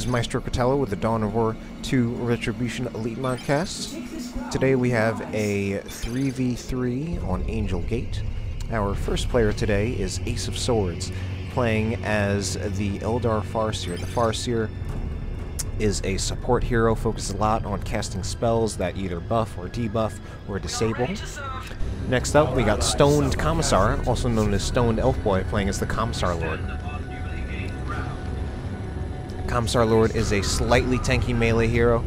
Maestro Cotello with the Dawn of War 2 Retribution Elite Modcast. Today we have a 3v3 on Angel Gate. Our first player today is Ace of Swords, playing as the Eldar Farseer. The Farseer is a support hero, focuses a lot on casting spells that either buff or debuff or disable. Next up, we got Stoned Commissar, also known as Stoned Elf Boy, playing as the Commissar Lord. Commissar Lord is a slightly tanky melee hero.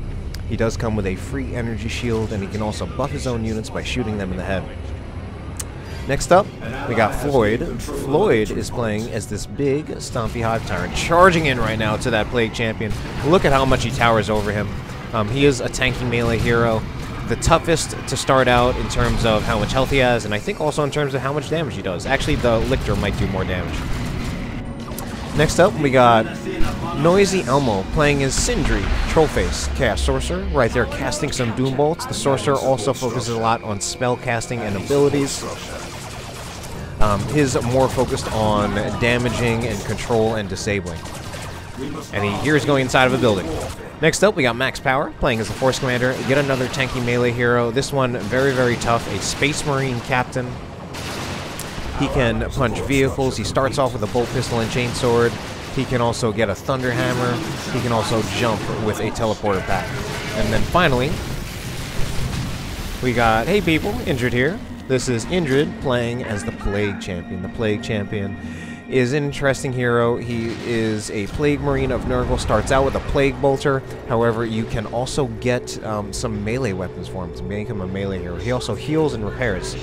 He does come with a free energy shield, and he can also buff his own units by shooting them in the head. Next up, we got Floid. Floid is playing as this big, stompy Hive Tyrant, charging in right now to that Plague Champion. Look at how much he towers over him. He is a tanky melee hero. The toughest to start out in terms of how much health he has, and I think also in terms of how much damage he does. Actually, the Lictor might do more damage. Next up, we got NoisyElmo playing as Indrid, Trollface, Chaos Sorcerer, right there casting some Doom Bolts. The Sorcerer also focuses a lot on spell casting and abilities. His more focused on damaging and control and disabling. And here's going inside of a building. Next up, we got Max Power playing as the Force Commander. Yet another tanky melee hero. This one very, very tough. A Space Marine Captain. He can punch vehicles. He starts off with a bolt pistol and chainsword. He can also get a thunder hammer. He can also jump with a teleporter pack. And then finally, we got, hey people, Indrid here. This is Indrid playing as the Plague Champion. The Plague Champion is an interesting hero. He is a Plague Marine of Nurgle. Starts out with a Plague Bolter. However, you can also get some melee weapons for him to make him a melee hero. He also heals and repairs.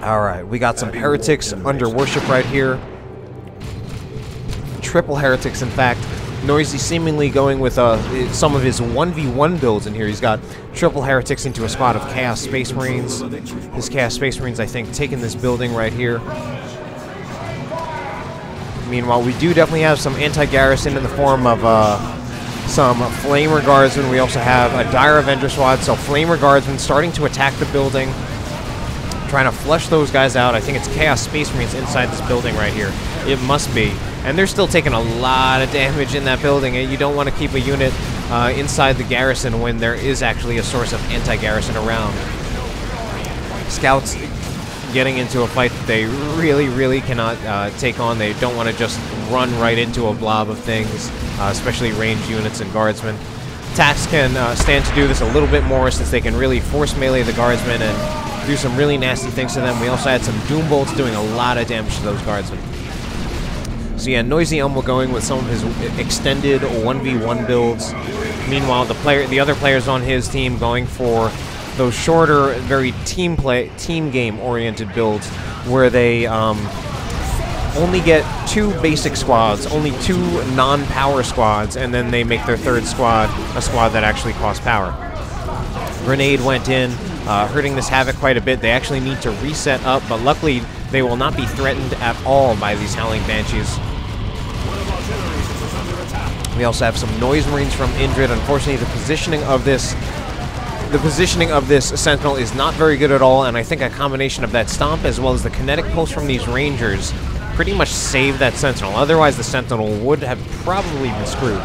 Alright, we got some heretics under worship right here. Triple heretics, in fact. Noisy seemingly going with some of his 1v1 builds in here. He's got triple heretics into a squad of Chaos Space Marines. His Chaos Space Marines, I think, taking this building right here. Meanwhile, we do definitely have some anti-garrison in the form of some Flamer Guardsmen. We also have a Dire Avenger squad, so Flamer Guardsmen starting to attack the building. Trying to flush those guys out. I think it's Chaos Space Marines inside this building right here. It must be. And they're still taking a lot of damage in that building. You don't want to keep a unit inside the garrison when there is actually a source of anti-garrison around. Scouts getting into a fight that they really, really cannot take on. They don't want to just run right into a blob of things, especially ranged units and guardsmen. Tax can stand to do this a little bit more since they can really force melee the guardsmen and do some really nasty things to them. We also had some Doom Bolts doing a lot of damage to those guardsmen. So yeah, NoisyElmo going with some of his extended 1v1 builds. Meanwhile, the other players on his team going for those shorter, very team game oriented builds where they only get 2 basic squads, only 2 non-power squads, and then they make their third squad a squad that actually costs power. Grenade went in, hurting this Havoc quite a bit. They actually need to reset up, but luckily they will not be threatened at all by these Howling Banshees. We also have some Noise Marines from Indrid. Unfortunately, the positioning of this Sentinel is not very good at all, and I think a combination of that Stomp as well as the Kinetic Pulse from these Rangers pretty much saved that Sentinel. Otherwise, the Sentinel would have probably been screwed.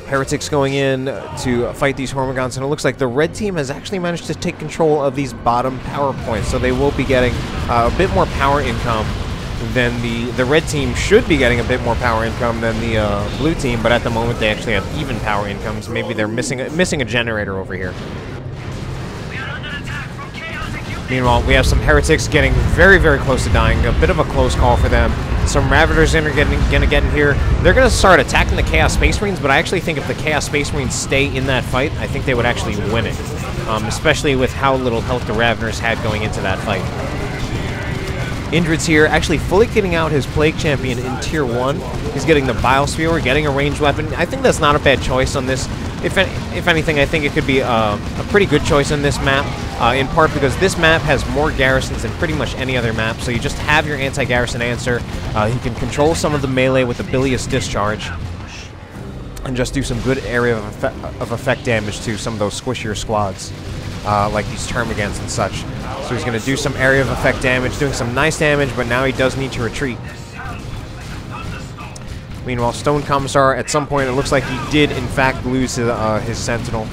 Heretics going in to fight these Hormagaunts, and it looks like the red team has actually managed to take control of these bottom power points, so they will be getting a bit more power income than the red team should be getting a bit more power income than the blue team, but at the moment they actually have even power incomes. Maybe they're missing a generator over here. Meanwhile, we have some heretics getting very, very close to dying. A bit of a close call for them. Some Ravagers are gonna get in here. They're gonna start attacking the Chaos Space Marines, but I actually think if the Chaos Space Marines stay in that fight, I think they would actually win it. Especially with how little health the Raveners had going into that fight. Indrid's here, actually fully kitting out his Plague Champion in Tier 1. He's getting the Bile Spear, getting a ranged weapon. I think that's not a bad choice on this. If anything, I think it could be a pretty good choice on this map, in part because this map has more garrisons than pretty much any other map, so you just have your anti-garrison answer. You can control some of the melee with the Bilious Discharge, and just do some good area of effect damage to some of those squishier squads. like these termagants and such. So he's going to do some area of effect damage, doing some nice damage, but now he does need to retreat. Meanwhile, Stone Commissar, at some point, it looks like he did, in fact, lose his Sentinel.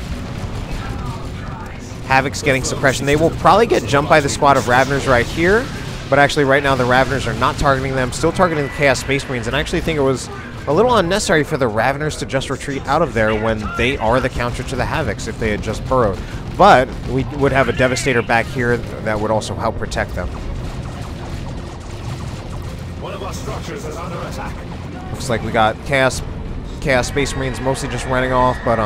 Havoc's getting suppression. They will probably get jumped by the squad of Raveners right here, but actually right now the Raveners are not targeting them, still targeting the Chaos Space Marines, and I actually think it was a little unnecessary for the Raveners to just retreat out of there when they are the counter to the Havocs if they had just burrowed. But we would have a Devastator back here that would also help protect them. One of our structures is under attack. Looks like we got Chaos Space Marines mostly just running off, but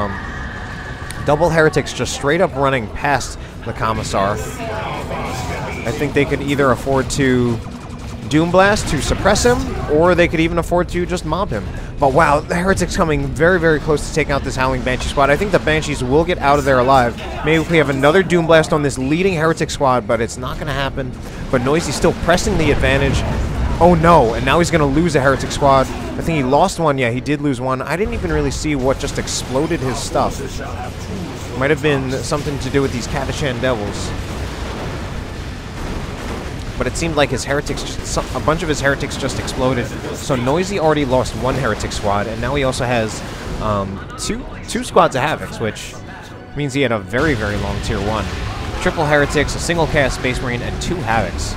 double Heretics just straight up running past the Commissar. I think they could either afford to Doom Blast to suppress him, or they could even afford to just mob him. But wow, the Heretics coming very, very close to taking out this Howling Banshee squad. I think the Banshees will get out of there alive. Maybe if we have another Doom Blast on this leading Heretic squad, but it's not going to happen. But Noisy still pressing the advantage. Oh no, and now he's going to lose a Heretic squad. I think he lost one. Yeah, he did lose one. I didn't even really see what just exploded his stuff. Might have been something to do with these Catachan Devils. But it seemed like his Heretics, a bunch of his Heretics just exploded. So Noisy already lost one Heretic squad, and now he also has two squads of Havocs, which means he had a very, very long Tier 1. Triple Heretics, a single Chaos Space Marine, and 2 Havocs.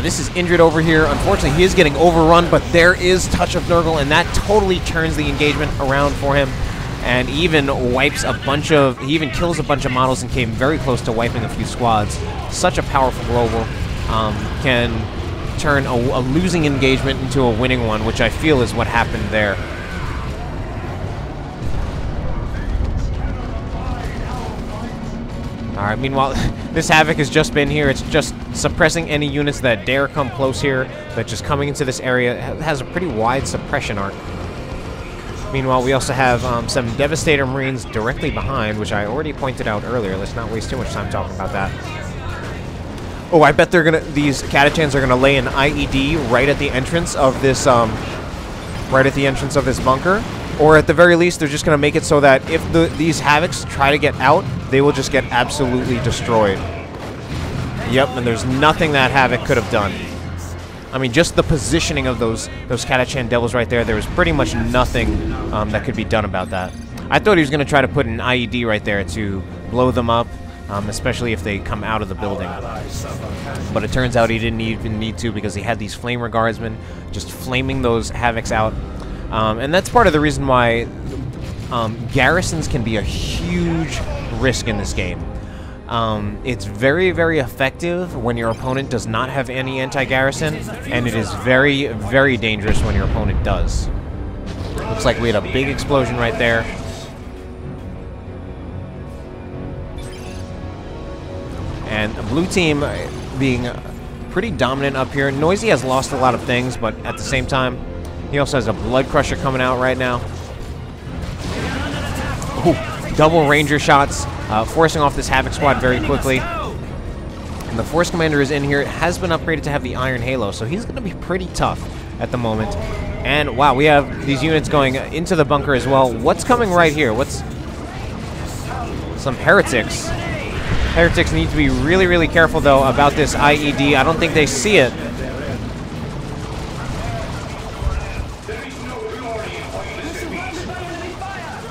This is Indrid over here. Unfortunately, he is getting overrun, but there is Touch of Nurgle, and that totally turns the engagement around for him. And even wipes a bunch of... He even kills a bunch of models and came very close to wiping a few squads. Such a powerful global. Can turn a losing engagement into a winning one, which I feel is what happened there. Alright, meanwhile, this Havoc has just been here. It's just suppressing any units that dare come close here. That just coming into this area. It has a pretty wide suppression arc. Meanwhile, we also have some Devastator Marines directly behind, which I already pointed out earlier. Let's not waste too much time talking about that. Oh, I bet these Catachans are gonna lay an IED right at the entrance of this, bunker. Or at the very least, they're just gonna make it so that if these Havocs try to get out, they will just get absolutely destroyed. Yep, and there's nothing that Havoc could have done. I mean, just the positioning of those Catachan Devils right there, there was pretty much nothing that could be done about that. I thought he was going to try to put an IED right there to blow them up, especially if they come out of the building. But it turns out he didn't even need to because he had these Flamer Guardsmen just flaming those Havocs out. And that's part of the reason why garrisons can be a huge risk in this game. It's very, very effective when your opponent does not have any anti-garrison, and it is very, very dangerous when your opponent does. Looks like we had a big explosion right there. And the blue team being pretty dominant up here. Noisy has lost a lot of things, but at the same time, he also has a Blood Crusher coming out right now. Ooh, double Ranger shots. Forcing off this Havoc squad very quickly. And the Force Commander is in here. It has been upgraded to have the Iron Halo, so he's going to be pretty tough at the moment. And wow, we have these units going into the bunker as well. What's coming right here? What's... Some Heretics. Heretics need to be really, really careful, though, about this IED. I don't think they see it.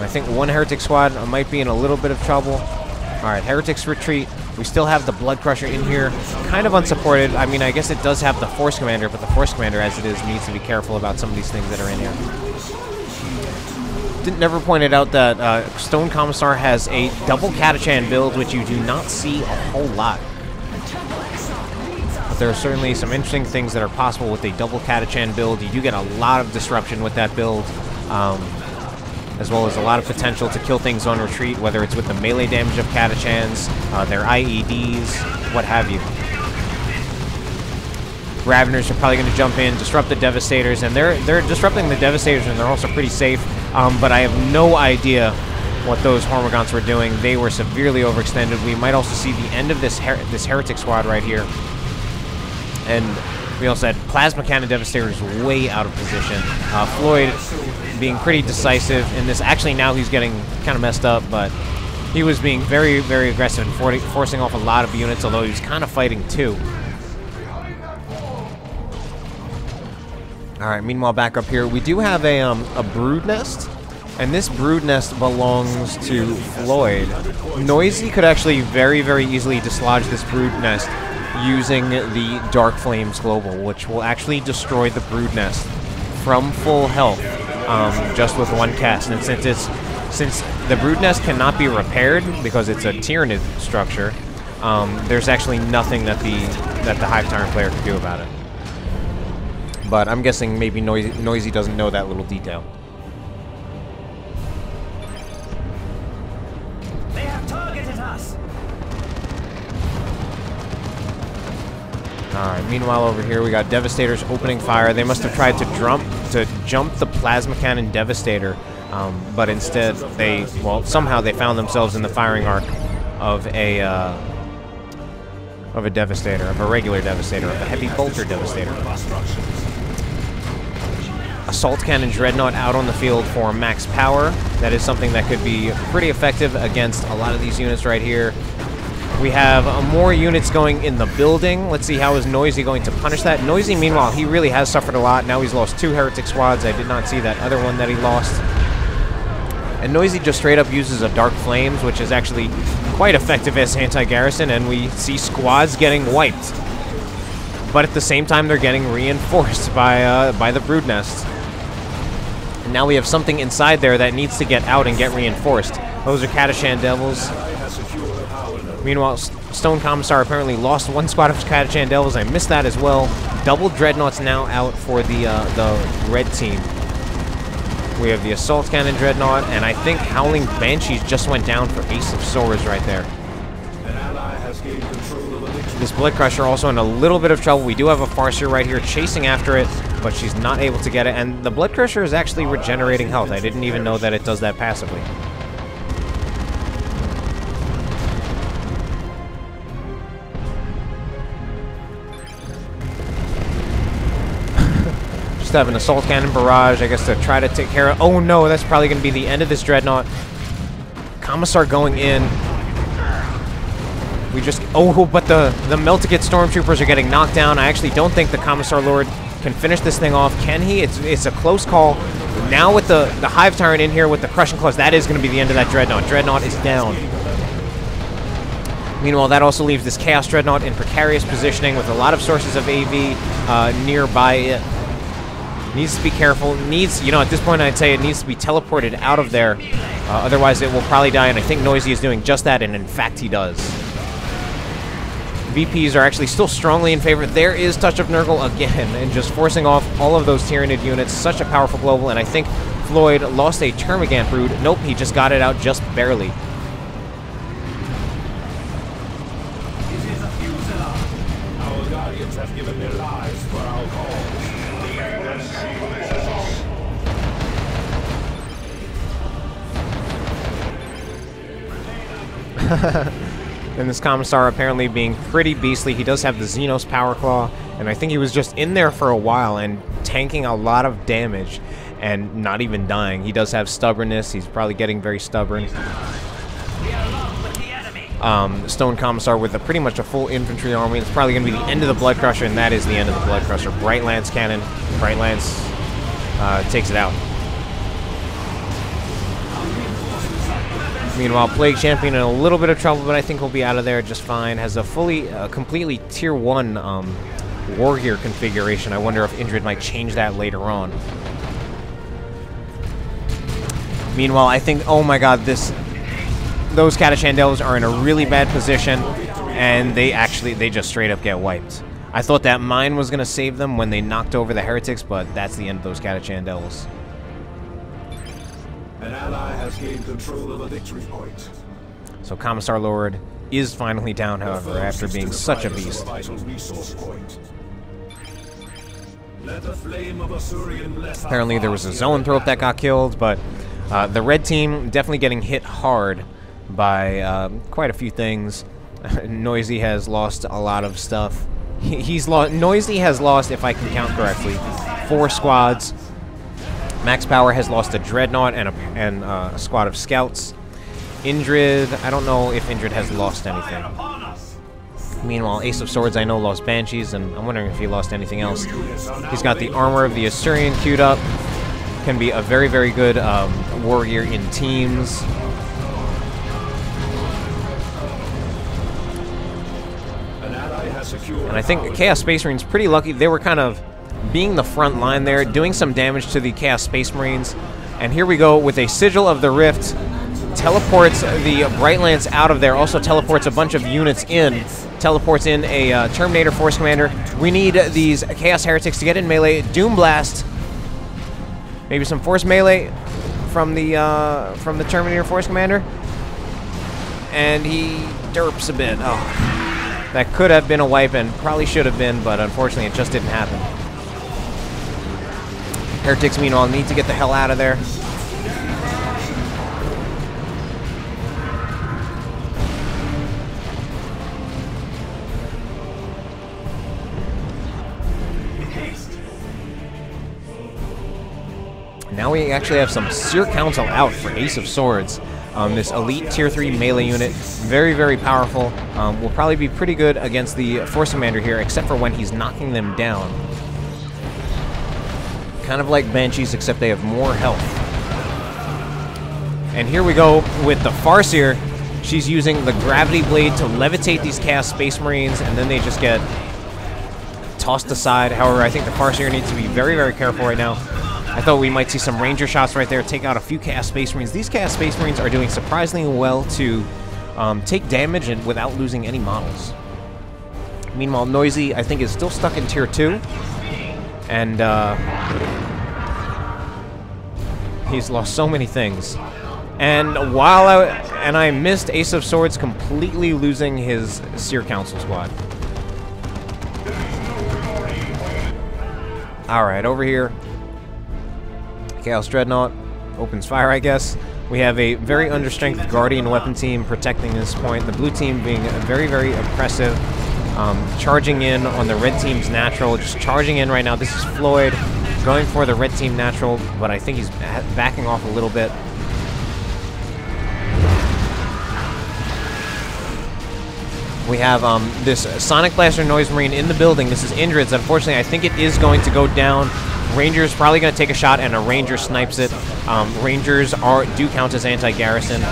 I think one Heretic squad might be in a little bit of trouble. Alright, Heretics retreat. We still have the Blood Crusher in here. Kind of unsupported. I mean, I guess it does have the Force Commander, but the Force Commander, as it is, needs to be careful about some of these things that are in here. Never pointed out that Stone Commissar has a double Catachan build, which you do not see a whole lot. But there are certainly some interesting things that are possible with a double Catachan build. You do get a lot of disruption with that build. As well as a lot of potential to kill things on retreat, whether it's with the melee damage of Catachans, their IEDs, what have you. Raveners are probably going to jump in, disrupt the Devastators, and they're disrupting the Devastators, and they're also pretty safe. But I have no idea what those Hormagaunts were doing. They were severely overextended. We might also see the end of this Heretic squad right here. And we also had Plasma Cannon Devastators way out of position. Floid being pretty decisive in this. Actually, now he's getting kind of messed up, but He was being very, very aggressive and forcing off a lot of units, although he was kind of fighting too. Alright, meanwhile, back up here, we do have a brood nest, and this brood nest belongs to Floid. Noisy could actually very, very easily dislodge this brood nest using the Dark Flames Global, which will actually destroy the brood nest from full health just with one cast. And since the brood nest cannot be repaired because it's a Tyrant structure, there's actually nothing that the Hive Tyrant player can do about it. But I'm guessing maybe Noisy doesn't know that little detail. They have targeted us. Alright, meanwhile over here we got Devastators opening fire. They must have tried to jump the Plasma Cannon Devastator, but instead somehow they found themselves in the firing arc of a Devastator, of a regular Devastator, of a Heavy Bolter Devastator. Assault Cannon Dreadnought out on the field for max power. That is something that could be pretty effective against a lot of these units right here. We have more units going in the building. Let's see how is Noisy going to punish that. Noisy, meanwhile, he really has suffered a lot. Now he's lost 2 Heretic squads. I did not see that other one that he lost. And Noisy just straight up uses a Dark Flames, which is actually quite effective as anti-garrison, and we see squads getting wiped. But at the same time, they're getting reinforced by the Brood Nest. And now we have something inside there that needs to get out and get reinforced. Those are Catachan Devils. Meanwhile, Stone Commissar apparently lost 1 squad of Catachan Devils. I missed that as well. Double Dreadnoughts now out for the red team. We have the Assault Cannon Dreadnought, and I think Howling Banshees just went down for Ace of Swords right there. This Blood Crusher also in a little bit of trouble. We do have a Farseer right here chasing after it, but she's not able to get it. And the Blood Crusher is actually regenerating health. I didn't even know that it does that passively. Just have an Assault Cannon Barrage, I guess, to try to take care of... Oh no, that's probably going to be the end of this Dreadnought. Commissar going in. We just... Oh, but the Meltikit Stormtroopers are getting knocked down. I actually don't think the Commissar Lord can finish this thing off. Can he? It's a close call. Now with the Hive Tyrant in here with the Crushing Claws, that is going to be the end of that Dreadnought. Dreadnought is down. Meanwhile, that also leaves this Chaos Dreadnought in precarious positioning with a lot of sources of AV nearby it. Needs to be careful. Needs, you know, at this point I'd say it needs to be teleported out of there. Otherwise it will probably die, and I think Noisy is doing just that, and in fact he does. VPs are actually still strongly in favor. There is Touch of Nurgle again, and just forcing off all of those Tyranid units. Such a powerful global, and I think Floyd lost a Termagant Brood. Nope, he just got it out just barely. Our guardians have given their lives for our cause. And this Commissar apparently being pretty beastly. He does have the Xenos Power Claw, and I think he was just in there for a while and tanking a lot of damage and not even dying. He does have stubbornness. He's probably getting very stubborn. Stone Commissar with pretty much a full infantry army. It's probably going to be the end of the Blood Crusher, and that is the end of the Blood Crusher. Bright Lance Cannon. Bright Lance takes it out. Meanwhile, Plague Champion in a little bit of trouble, but I think he'll be out of there just fine. Has a completely Tier 1 War Gear configuration. I wonder if Indrid might change that later on. Meanwhile, I think, oh my god, those Catachan Devils are in a really bad position, and they just straight up get wiped. I thought that mine was going to save them when they knocked over the Heretics, but that's the end of those Catachan Devils. An ally has gained control of a victory point. So Commissar Lord is finally down, however, after being such a beast. Apparently there was a Zoanthrope that got killed, but the red team definitely getting hit hard by quite a few things. Noisy has lost a lot of stuff. Noisy has lost, if I can count correctly, 4 squads. Max Power has lost a Dreadnought and a squad of Scouts. Indrid, I don't know if Indrid has lost anything. Upon us. Meanwhile, Ace of Swords, I know, lost Banshees, and I'm wondering if he lost anything else. He's got the Armor of the Asturian queued up. Can be a very, very good warrior in teams. An ally has secured And I think Chaos Space Marines pretty lucky. They were kind of being the front line there, doing some damage to the Chaos Space Marines. And here we go with a Sigil of the Rift. Teleports the Bright Lance out of there. Also teleports a bunch of units in. Teleports in a Terminator Force Commander. We need these Chaos Heretics to get in melee. Doom Blast. Maybe some Force Melee from the Terminator Force Commander. And he derps a bit. Oh, that could have been a wipe and probably should have been, but unfortunately it just didn't happen. Heretics, meanwhile, need to get the hell out of there. Now we actually have some Seer Council out for Ace of Swords. This elite tier 3 melee unit, very, very powerful. Will probably be pretty good against the Force Commander here, except for when he's knocking them down. Kind of like Banshees, except they have more health. And here we go with the Farseer. She's using the Gravity Blade to levitate these Chaos Space Marines, and then they just get tossed aside. However, I think the Farseer needs to be very, very careful right now. I thought we might see some Ranger shots right there, take out a few Chaos Space Marines. These Chaos Space Marines are doing surprisingly well to take damage and without losing any models. Meanwhile, Noisy, I think, is still stuck in Tier 2. And he's lost so many things. And I missed Ace of Swords completely losing his Seer Council squad. Alright, over here. Chaos Dreadnought opens fire, I guess. We have a very understrength Guardian weapon team protecting this point. The blue team being very, very oppressive. Charging in on the red team's natural. Just charging in right now. This is Floid going for the red team natural, but I think he's backing off a little bit. We have this Sonic Blaster Noise Marine in the building. This is Indrid's. Unfortunately, I think it is going to go down. Ranger's probably going to take a shot, and a Ranger snipes it. Rangers do count as anti-garrison.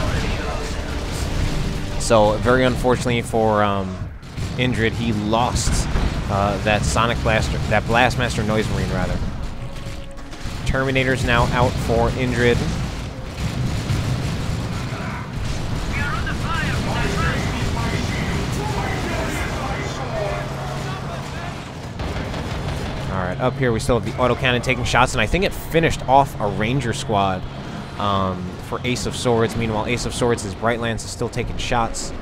So, very unfortunately for Indrid, he lost that Sonic Blaster, that Blastmaster Noise Marine, rather. Terminator's now out for Indrid. Alright, up here we still have the autocannon taking shots, and I think it finished off a Ranger squad for Ace of Swords. Meanwhile, Ace of Swords, his Bright Lance is still taking shots.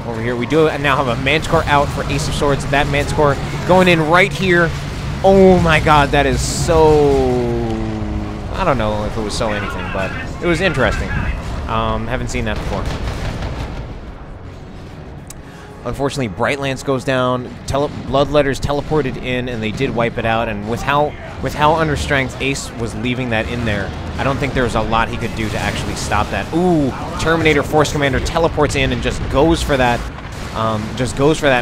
Over here, we do now have a Manticore out for Ace of Swords. That Manticore going in right here. Oh my god, that is so... I don't know if it was so anything, but it was interesting. Haven't seen that before. Unfortunately, Bright Lance goes down. Bloodletter's teleported in, and they did wipe it out. And with how understrength Ace was leaving that in there, I don't think there was a lot he could do to actually stop that. Ooh, Terminator Force Commander teleports in and just goes for that.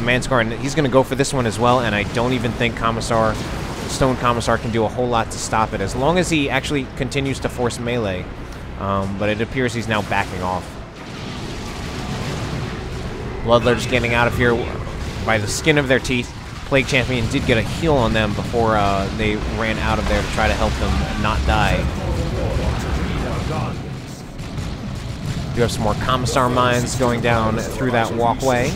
Manticore, and he's going to go for this one as well. And I don't even think Stone Commissar can do a whole lot to stop it, as long as he actually continues to force melee. But it appears he's now backing off. Bloodletter's getting out of here by the skin of their teeth. Plague Champion did get a heal on them before they ran out of there to try to help them not die. You have some more Commissar mines going down through that walkway.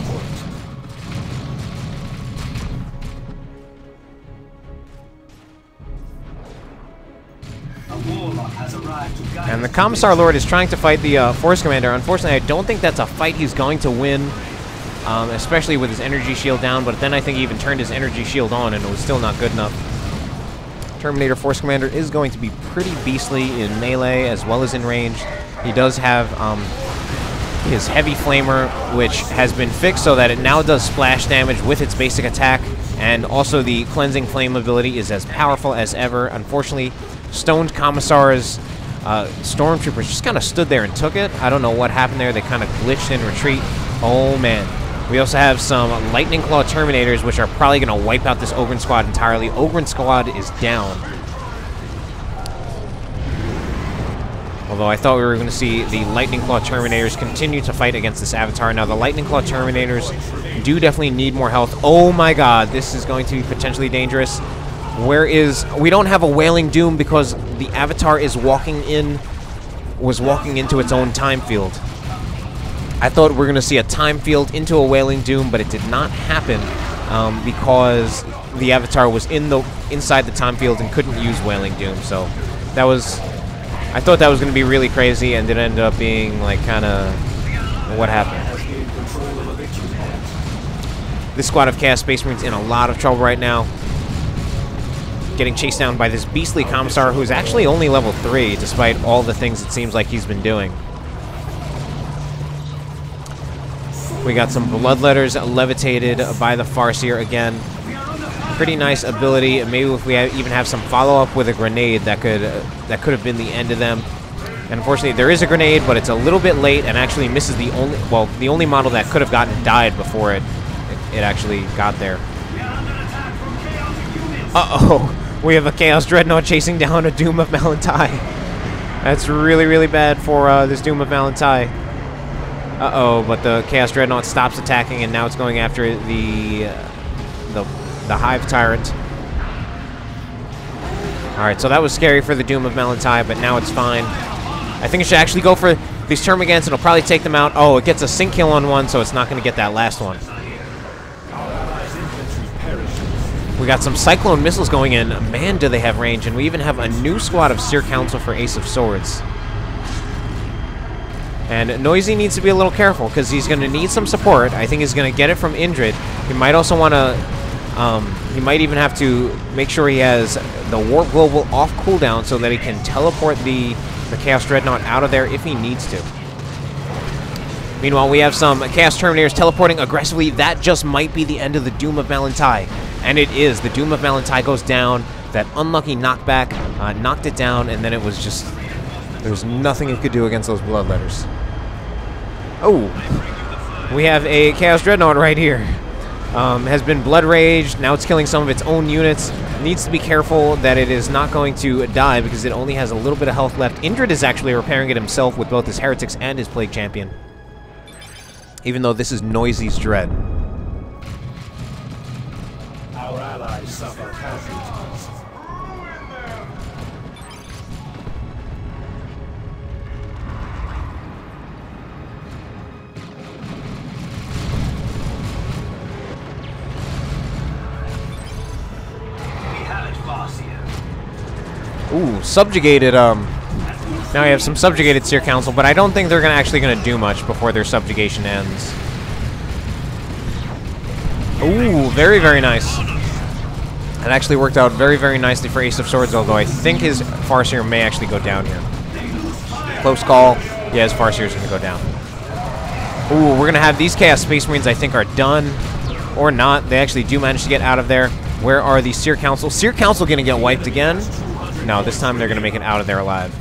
And the Commissar Lord is trying to fight the Force Commander. Unfortunately, I don't think that's a fight he's going to win. Especially with his energy shield down, but then I think he even turned his energy shield on and it was still not good enough. Terminator Force Commander is going to be pretty beastly in melee as well as in range. He does have his Heavy Flamer, which has been fixed so that it now does splash damage with its basic attack, and also the Cleansing Flame ability is as powerful as ever. Unfortunately, Stoned Commissar's stormtroopers just kind of stood there and took it. I don't know what happened there. They kind of glitched in retreat. Oh, man. We also have some Lightning Claw Terminators, which are probably going to wipe out this Ogryn squad entirely. Ogryn squad is down. Although I thought we were going to see the Lightning Claw Terminators continue to fight against this Avatar. Now, the Lightning Claw Terminators do definitely need more health. Oh my god, this is going to be potentially dangerous. We don't have a Wailing Doom because the Avatar was walking into its own time field. I thought we were going to see a time field into a Wailing Doom, but it did not happen because the Avatar was inside the time field and couldn't use Wailing Doom. So that was... I thought that was going to be really crazy, and it ended up being, like, kind of what happened. This squad of Chaos Space Marines in a lot of trouble right now. Getting chased down by this beastly Commissar, who's actually only level 3, despite all the things it seems like he's been doing. We got some Bloodletters levitated by the Farseer again. Pretty nice ability. Maybe if we even have some follow-up with a grenade, that could have been the end of them. And unfortunately, there is a grenade, but it's a little bit late and actually misses the only model that could have gotten died before it actually got there. Uh-oh. We have a Chaos Dreadnought chasing down a Doom of Malantai. That's really, really bad for this Doom of Malantai. Uh-oh, but the Chaos Dreadnought stops attacking, and now it's going after the Hive Tyrant. Alright, so that was scary for the Doom of Malantai, but now it's fine. I think it should actually go for these Termagants, and it'll probably take them out. Oh, it gets a sync kill on one, so it's not going to get that last one. We got some Cyclone missiles going in. Man, do they have range, and we even have a new squad of Seer Council for Ace of Swords. And Noisy needs to be a little careful, because he's going to need some support. I think he's going to get it from Indrid. He might also want to... he might even have to make sure he has the Warp Global off cooldown so that he can teleport the Chaos Dreadnought out of there if he needs to. Meanwhile, we have some Chaos Terminators teleporting aggressively. That just might be the end of the Doom of Malantai. And it is. The Doom of Malantai goes down. That unlucky knockback knocked it down, and then it was just... there was nothing it could do against those Bloodletters. Oh! We have a Chaos Dreadnought right here. Has been blood raged. Now it's killing some of its own units. Needs to be careful that it is not going to die because it only has a little bit of health left. Indrid is actually repairing it himself with both his Heretics and his Plague Champion. Even though this is Noisy's Dread. Our allies suffer casualties. Ooh, subjugated, now we have some subjugated Seer Council, but I don't think they're actually going to do much before their subjugation ends. Ooh, very, very nice. It actually worked out very, very nicely for Ace of Swords, although I think his Farseer may actually go down here. Close call. Yeah, his Farseer's going to go down. Ooh, we're going to have these Chaos Space Marines I think are done. Or not. They actually do manage to get out of there. Where are the Seer Council? Seer Council going to get wiped again? No, this time they're going to make it out of there alive.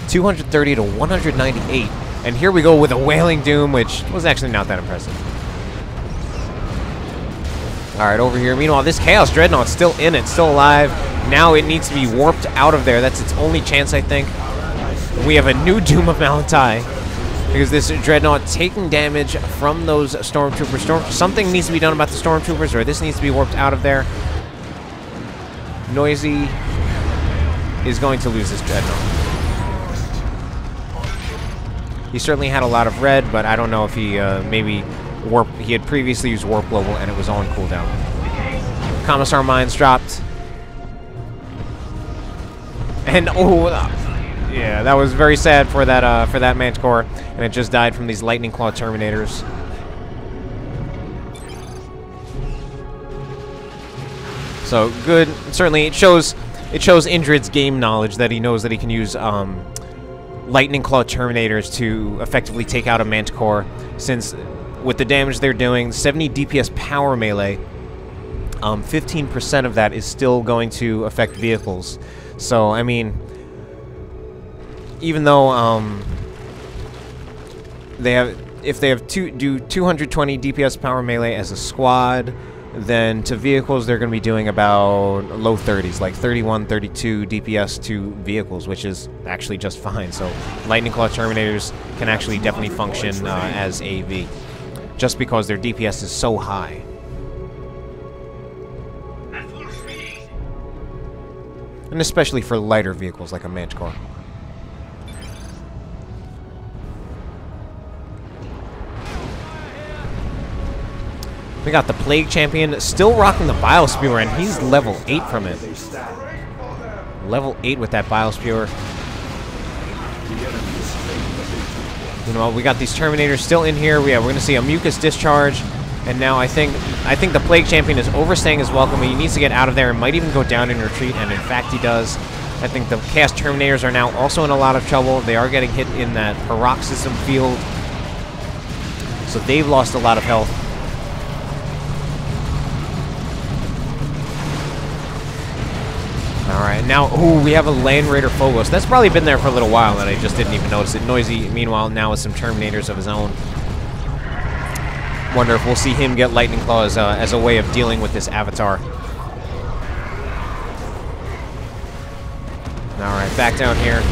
230 to 198. And here we go with a Wailing Doom, which was actually not that impressive. Alright, over here. Meanwhile, this Chaos Dreadnought's still in it, still alive. Now it needs to be warped out of there. That's its only chance, I think. We have a new Doom of Malantai. Because this Dreadnought taking damage from those Stormtroopers. Something needs to be done about the Stormtroopers, or this needs to be warped out of there. Noisy is going to lose this Dreadnought. He certainly had a lot of red, but I don't know if he he had previously used Warp Global and it was on cooldown. Commissar Mines dropped. And oh, yeah, that was very sad for that Manticore, and it just died from these Lightning Claw Terminators. So good. Certainly, it shows Indrid's game knowledge that he knows that he can use Lightning Claw Terminators to effectively take out a Manticore, since with the damage they're doing, 70 DPS power melee, 15% of that is still going to affect vehicles. So, I mean, even though if they have 220 DPS power melee as a squad, then to vehicles they're going to be doing about low 30s, like 31, 32 DPS to vehicles, which is actually just fine. So Lightning Claw Terminators can actually definitely function as AV, just because their DPS is so high. And especially for lighter vehicles like a Manticore. We got the Plague Champion still rocking the Bile Spewer, and he's level 8 from it. Level 8 with that Bile Spewer. You know, we got these Terminators still in here. We're going to see a Mucus Discharge, and now I think the Plague Champion is overstaying his welcome. He needs to get out of there and might even go down in retreat, and in fact he does. I think the Chaos Terminators are now also in a lot of trouble. They are getting hit in that Paroxysm field, so they've lost a lot of health. Alright, now, ooh, we have a Land Raider Phobos. That's probably been there for a little while, and I just didn't even notice it. Noisy, meanwhile, now with some Terminators of his own. Wonder if we'll see him get Lightning Claws as a way of dealing with this Avatar. Alright, back down here.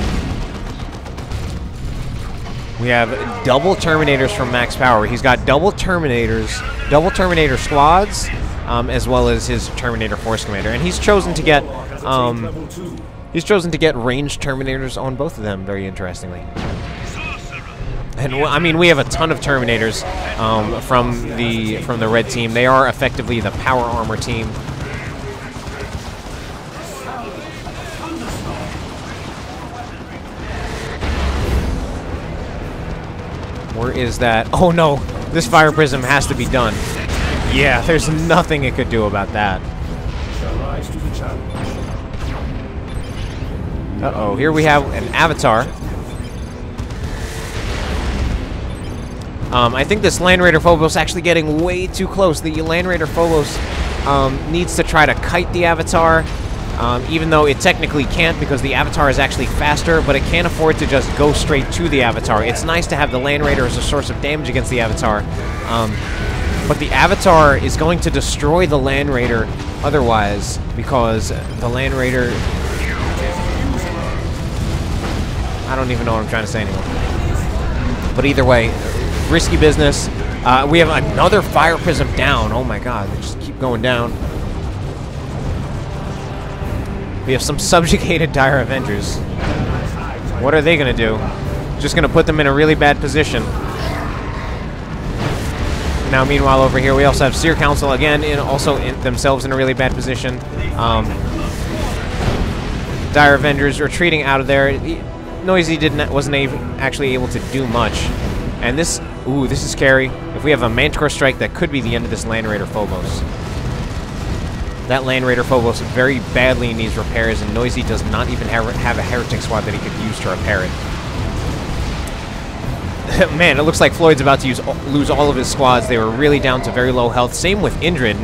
We have double Terminators from Max Power. He's got double Terminators, double Terminator squads, as well as his Terminator Force Commander, and he's chosen to get ranged Terminators on both of them. Very interestingly, and I mean we have a ton of Terminators from the red team. They are effectively the power armor team. Where is that? Oh no! This Fire Prism has to be done. Yeah, there's nothing it could do about that. Uh-oh, here we have an Avatar. I think this Land Raider Phobos actually getting way too close. The Land Raider Phobos needs to try to kite the Avatar, even though it technically can't because the Avatar is actually faster, but it can't afford to just go straight to the Avatar. It's nice to have the Land Raider as a source of damage against the Avatar, but the Avatar is going to destroy the Land Raider otherwise, because the Land Raider... I don't even know what I'm trying to say anymore. But either way, risky business. We have another Fire Prism down. Oh my god, they just keep going down. We have some subjugated Dire Avengers. What are they going to do? Just going to put them in a really bad position. Now, meanwhile, over here, we also have Seer Council again, themselves in a really bad position. Dire Avengers retreating out of there. Noisy wasn't actually able to do much. And this, ooh, this is scary. If we have a Manticore Strike, that could be the end of this Land Raider Phobos. That Land Raider Phobos very badly needs repairs, and Noisy does not even have a Heretic Squad that he could use to repair it. Man, it looks like Floyd's about to lose all of his squads. They were really down to very low health. Same with Indrid,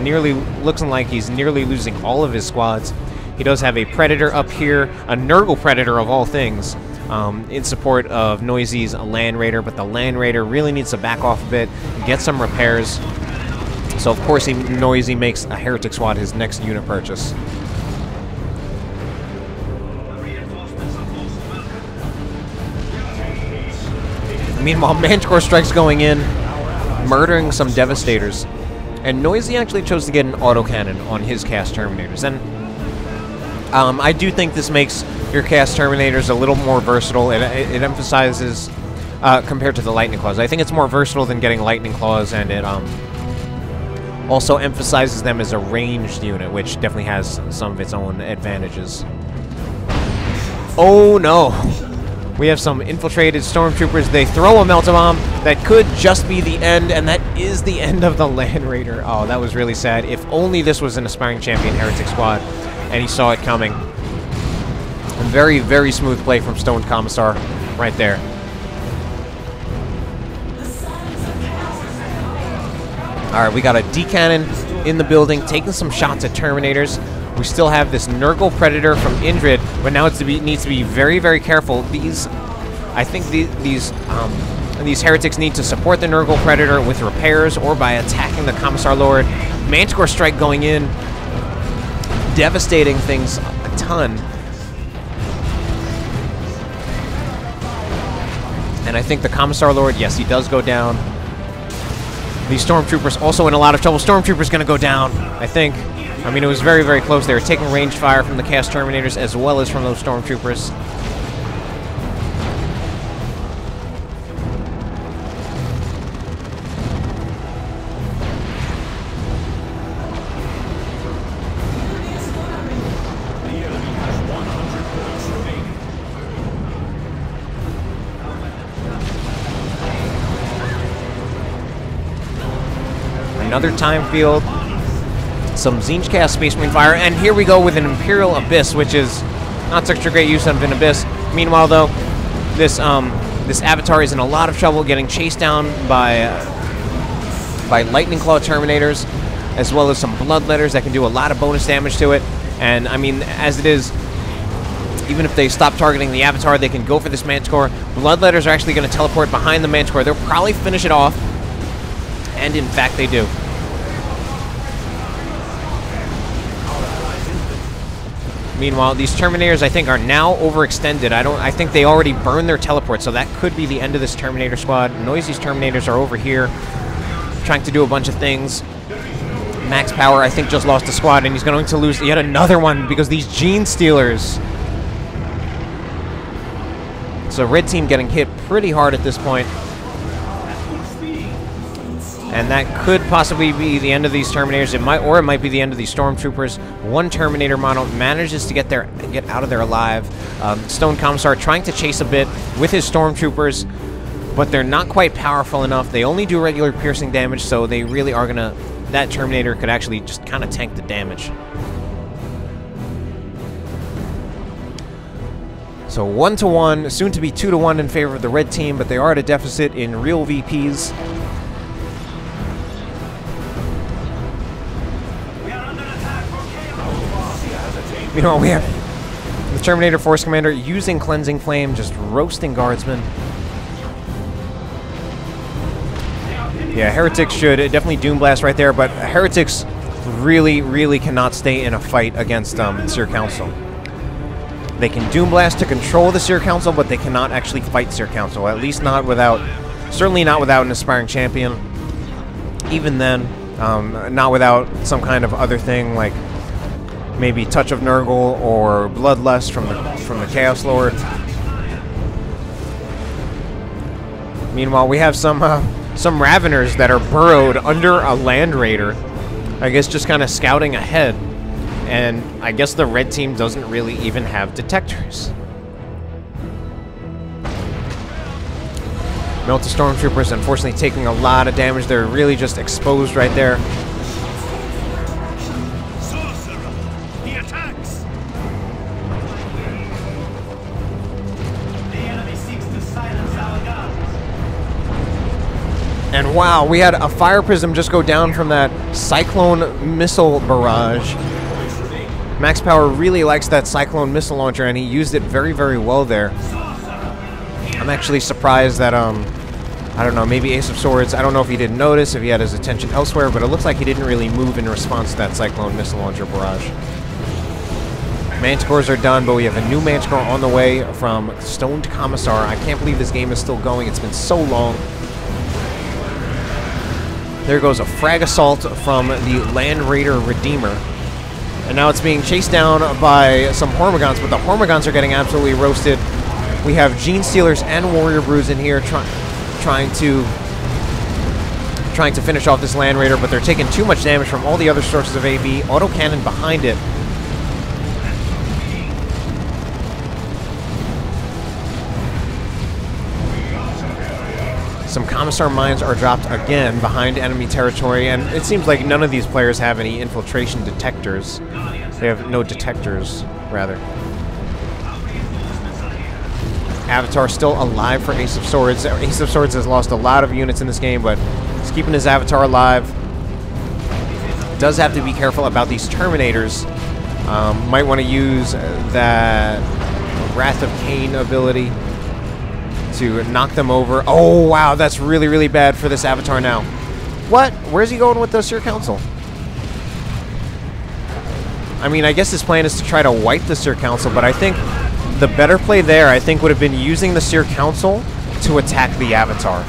looking like he's nearly losing all of his squads. He does have a Predator up here, a Nurgle Predator of all things, in support of Noisy's Land Raider, but the Land Raider really needs to back off a bit and get some repairs. So of course Noisy makes a Heretic Squad his next unit purchase. Meanwhile, Manticore Strike's going in, murdering some Devastators. And Noisy actually chose to get an autocannon on his cast Terminators. And I do think this makes your cast Terminators a little more versatile. It emphasizes, compared to the Lightning Claws, I think it's more versatile than getting Lightning Claws, and it also emphasizes them as a ranged unit, which definitely has some of its own advantages. Oh no! We have some infiltrated stormtroopers. They throw a Melt-A-Bomb. That could just be the end, and that is the end of the Land Raider. Oh, that was really sad. If only this was an aspiring champion Heretic Squad, and he saw it coming. And very, very smooth play from Stoned Commissar right there. Alright, we got a D-Cannon in the building, taking some shots at Terminators. We still have this Nurgle Predator from Indrid, but now it needs to be very, very careful. These I think these heretics need to support the Nurgle Predator with repairs or by attacking the Commissar Lord. Manticore Strike going in, devastating things a ton. And I think the Commissar Lord, yes, he does go down. These Stormtroopers also in a lot of trouble. Stormtroopers going to go down, I think. I mean, it was very, very close. They were taking ranged fire from the Chaos Terminators as well as from those Stormtroopers. Another time field, some Zinj Chaos Space Marine fire, and here we go with an Imperial Abyss, which is not such a great use of an Abyss. Meanwhile, though, this Avatar is in a lot of trouble, getting chased down by Lightning Claw Terminators, as well as some Bloodletters that can do a lot of bonus damage to it. And I mean, as it is, even if they stop targeting the Avatar, they can go for this Manticore. Bloodletters are actually going to teleport behind the Manticore. They'll probably finish it off, and in fact, they do. Meanwhile, these Terminators, I think, are now overextended. I think they already burned their teleport, so that could be the end of this Terminator squad. Noisy's Terminators are over here, trying to do a bunch of things. Max Power, I think, just lost a squad, and he's going to lose yet another one because these Gene Stealers. So red team getting hit pretty hard at this point. And that could possibly be the end of these Terminators. It might be the end of these Stormtroopers. One Terminator model manages to get out of there alive. Stone Commissar trying to chase a bit with his Stormtroopers, but they're not quite powerful enough. They only do regular piercing damage, so they really are gonna. That Terminator could actually just kind of tank the damage. So 1-1, soon to be 2-1 in favor of the red team, but they are at a deficit in real VPs. You know, we have the Terminator Force Commander using Cleansing Flame, just roasting Guardsmen. Yeah, Heretics should definitely Doom Blast right there, but Heretics really, really cannot stay in a fight against Seer Council. They can Doom Blast to control the Seer Council, but they cannot actually fight Seer Council, at least not without, certainly not without an Aspiring Champion. Even then, not without some kind of other thing like maybe Touch of Nurgle or Bloodlust from the Chaos Lord. Meanwhile, we have some Raveners that are burrowed under a Land Raider, I guess just kind of scouting ahead. And I guess the red team doesn't really even have detectors. Melta Stormtroopers, unfortunately, taking a lot of damage. They're really just exposed right there. Sorcerer, he attacks. The enemy seeks to silence our guns. And wow, we had a Fire Prism just go down from that Cyclone Missile Barrage. Max Power really likes that Cyclone Missile Launcher, and he used it very, very well there. I'm actually surprised that, I don't know, maybe Ace of Swords, I don't know if he didn't notice, if he had his attention elsewhere, but it looks like he didn't really move in response to that Cyclone Missile Launcher barrage. Manticores are done, but we have a new Manticore on the way from Stoned Commissar. I can't believe this game is still going. It's been so long. There goes a Frag Assault from the Land Raider Redeemer. And now it's being chased down by some Hormigons, but the Hormigons are getting absolutely roasted. We have Gene Stealers and Warrior Brews in here trying to finish off this Land Raider, but they're taking too much damage from all the other sources of AB. Autocannon behind it. Some Commissar mines are dropped again behind enemy territory, and it seems like none of these players have any infiltration detectors. They have no detectors, rather. Avatar still alive for Ace of Swords. Ace of Swords has lost a lot of units in this game, but he's keeping his Avatar alive. Does have to be careful about these Terminators. Might want to use that Wrath of Cain ability to knock them over. Oh, wow, that's really, really bad for this Avatar now. What? Where's he going with the Seer Council? I mean, I guess his plan is to try to wipe the Seer Council, but I think the better play there, I think, would have been using the Seer Council to attack the Avatar.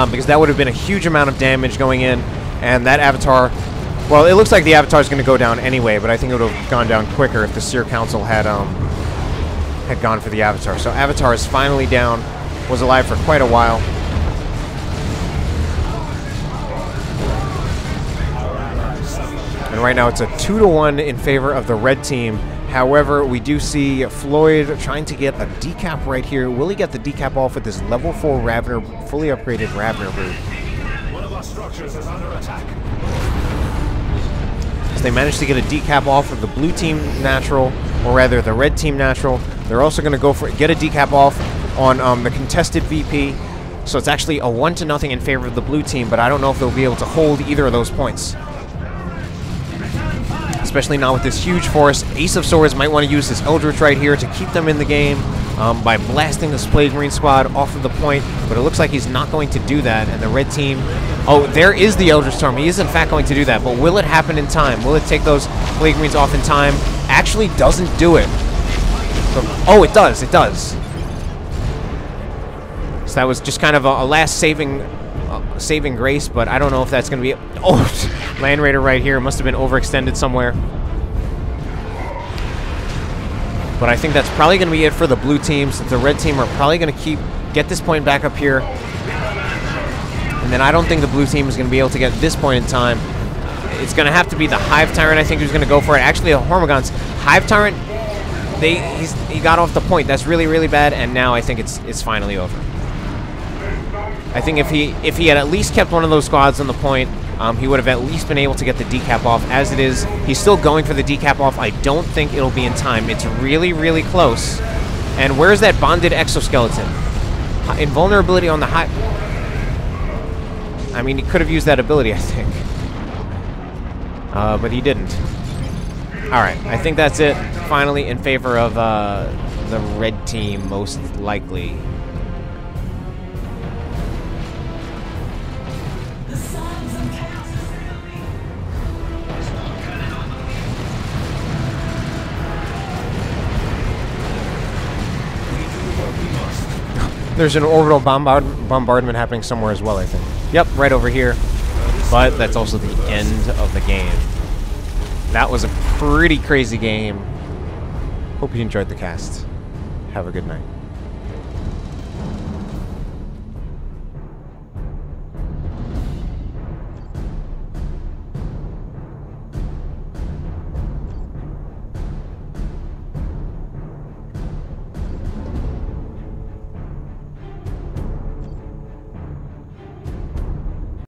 Because that would have been a huge amount of damage going in, and that Avatar... Well, it looks like the Avatar is going to go down anyway, but I think it would have gone down quicker if the Seer Council had gone for the Avatar. So Avatar is finally down, was alive for quite a while. And right now it's a 2-1 in favor of the red team. However, we do see Floid trying to get a decap right here. Will he get the decap off with this level 4 Ravener, fully upgraded Ravener brute? One of our structures is under attack. So they managed to get a decap off of the blue team natural, or rather the red team natural. They're also going to go for get a decap off on the contested VP. So it's actually a 1-0 in favor of the blue team, but I don't know if they'll be able to hold either of those points. Especially not with this huge force. Ace of Swords might want to use this Eldritch right here to keep them in the game by blasting this Plague Marine squad off of the point, but it looks like he's not going to do that, and the red team... Oh, there is the Eldritch Storm. He is in fact going to do that, but will it happen in time? Will it take those Plague Marines off in time? Actually doesn't do it. So, oh, it does. It does. So that was just kind of a last saving grace, but I don't know if that's going to be... Oh, Land Raider right here. Must have been overextended somewhere. But I think that's probably going to be it for the blue team, since the red team are probably going to get this point back up here. And then I don't think the blue team is going to be able to get this point in time. It's going to have to be the Hive Tyrant, I think, who's going to go for it. Actually, the Hormagaun's Hive Tyrant, he got off the point. That's really, really bad, and now I think it's finally over. I think if he had at least kept one of those squads on the point, he would have at least been able to get the decap off. As it is, he's still going for the decap off. I don't think it'll be in time. It's really, really close. And where's that bonded exoskeleton? Invulnerability on the high... I mean, he could have used that ability, I think. But he didn't. Alright, I think that's it. Finally in favor of the red team, most likely. There's an orbital bombardment happening somewhere as well, I think. Yep, right over here. But that's also the end of the game. That was a pretty crazy game. Hope you enjoyed the cast. Have a good night.